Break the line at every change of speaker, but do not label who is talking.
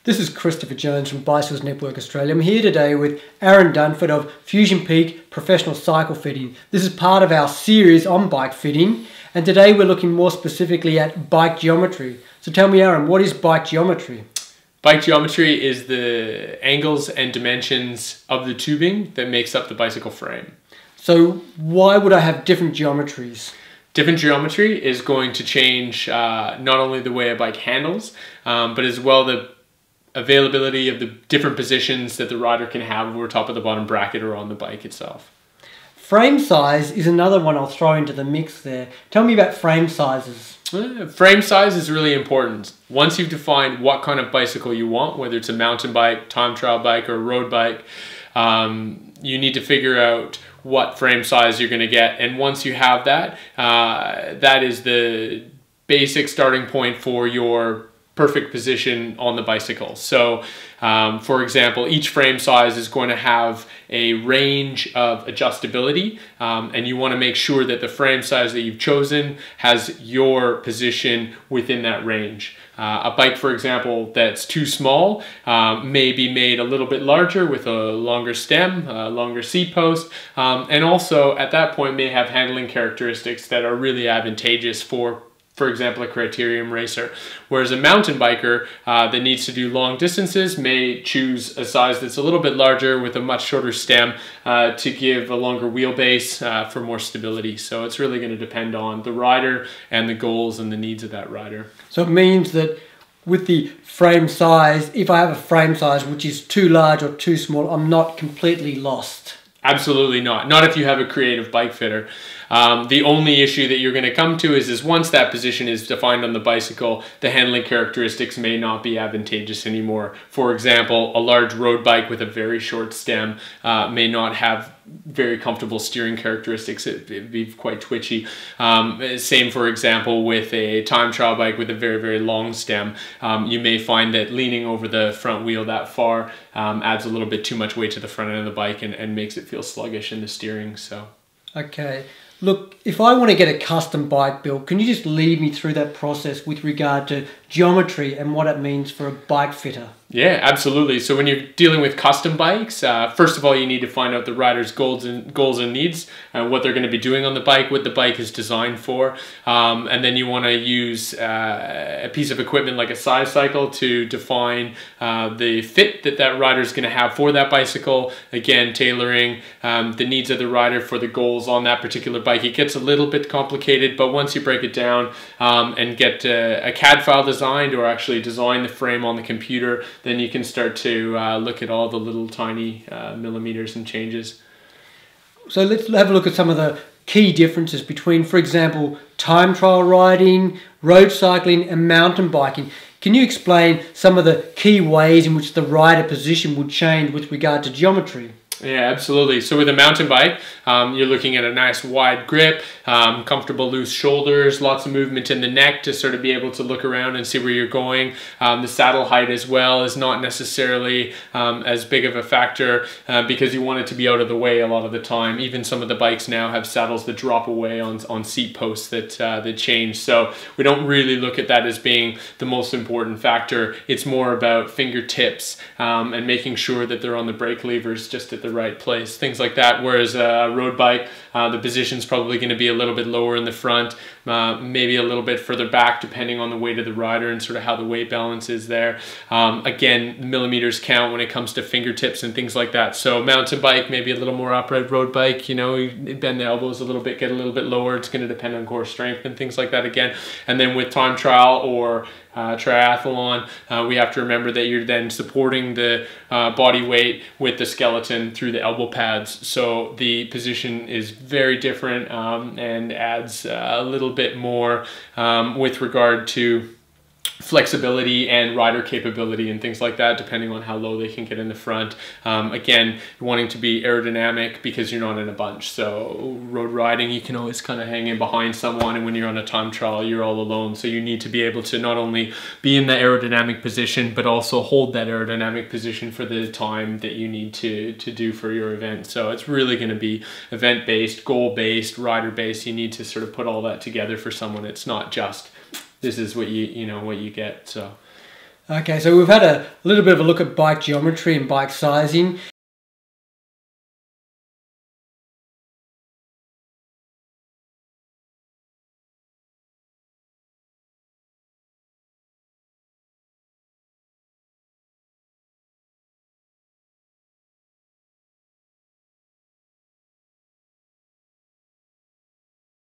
This is Christopher Jones from Bicycles Network Australia. I'm here today with Aaron Dunford of Fusion Peak Professional Cycle Fitting. This is part of our series on bike fitting, and today we're looking more specifically at bike geometry. So tell me, Aaron, what is bike geometry?
Bike geometry is the angles and dimensions of the tubing that makes up the bicycle frame.
So why would I have different geometries?
Different geometry is going to change not only the way a bike handles, but as well the availability of the different positions that the rider can have over top of the bottom bracket or on the bike itself.
Frame size is another one I'll throw into the mix there. Tell me about frame sizes.
Frame size is really important. Once you've defined what kind of bicycle you want, whether it's a mountain bike, time trial bike, or a road bike, you need to figure out what frame size you're going to get. And once you have that, that is the basic starting point for your perfect position on the bicycle. So for example, each frame size is going to have a range of adjustability, and you want to make sure that the frame size that you've chosen has your position within that range. A bike, for example, that's too small may be made a little bit larger with a longer stem, a longer seat post, and also at that point may have handling characteristics that are really advantageous for example, a criterium racer. Whereas a mountain biker that needs to do long distances may choose a size that's a little bit larger with a much shorter stem to give a longer wheelbase for more stability. So it's really going to depend on the rider and the goals and the needs of that rider.
So it means that with the frame size, if I have a frame size which is too large or too small, I'm not completely lost.
Absolutely not. Not if you have a creative bike fitter. The only issue that you're going to come to is once that position is defined on the bicycle, the handling characteristics may not be advantageous anymore. For example, a large road bike with a very short stem may not have very comfortable steering characteristics. It'd be quite twitchy. Same, for example, with a time trial bike with a very, very long stem. You may find that leaning over the front wheel that far adds a little bit too much weight to the front end of the bike and makes it feel sluggish in the steering. So,
okay. Look, if I want to get a custom bike built, can you just lead me through that process with regard to geometry and what it means for a bike fitter?
Yeah, absolutely. So when you're dealing with custom bikes, first of all, you need to find out the rider's goals and needs, what they're going to be doing on the bike, what the bike is designed for, and then you want to use a piece of equipment like a size cycle to define the fit that rider's going to have for that bicycle. Again, tailoring the needs of the rider for the goals on that particular bike. It gets a little bit complicated, but once you break it down and get a CAD file designed or actually design the frame on the computer, then you can start to look at all the little tiny millimeters and changes.
So let's have a look at some of the key differences between, for example, time trial riding, road cycling and mountain biking. Can you explain some of the key ways in which the rider position would change with regard to geometry?
Yeah, absolutely. So with a mountain bike, you're looking at a nice wide grip, comfortable loose shoulders, lots of movement in the neck to sort of be able to look around and see where you're going. The saddle height as well is not necessarily as big of a factor because you want it to be out of the way a lot of the time. Even some of the bikes now have saddles that drop away on seat posts that change. So we don't really look at that as being the most important factor. It's more about fingertips and making sure that they're on the brake levers just at the right place, things like that. Whereas a road bike, the position's probably going to be a little bit lower in the front, maybe a little bit further back depending on the weight of the rider and sort of how the weight balance is there. Again, millimeters count when it comes to fingertips and things like that. So mountain bike, maybe a little more upright. Road bike, you know, you bend the elbows a little bit, get a little bit lower. It's going to depend on core strength and things like that again. And then with time trial or triathlon, we have to remember that you're then supporting the body weight with the skeleton through the elbow pads. So the position is very different and adds a little bit more with regard to flexibility and rider capability and things like that, depending on how low they can get in the front. Again, wanting to be aerodynamic because you're not in a bunch. So road riding, you can always kind of hang in behind someone, and when you're on a time trial, you're all alone. So you need to be able to not only be in the aerodynamic position, but also hold that aerodynamic position for the time that you need to do for your event. So it's really going to be event-based, goal-based, rider-based. You need to sort of put all that together for someone. It's not just this is what you get. So
Okay, so we've had a little bit of a look at bike geometry and bike sizing.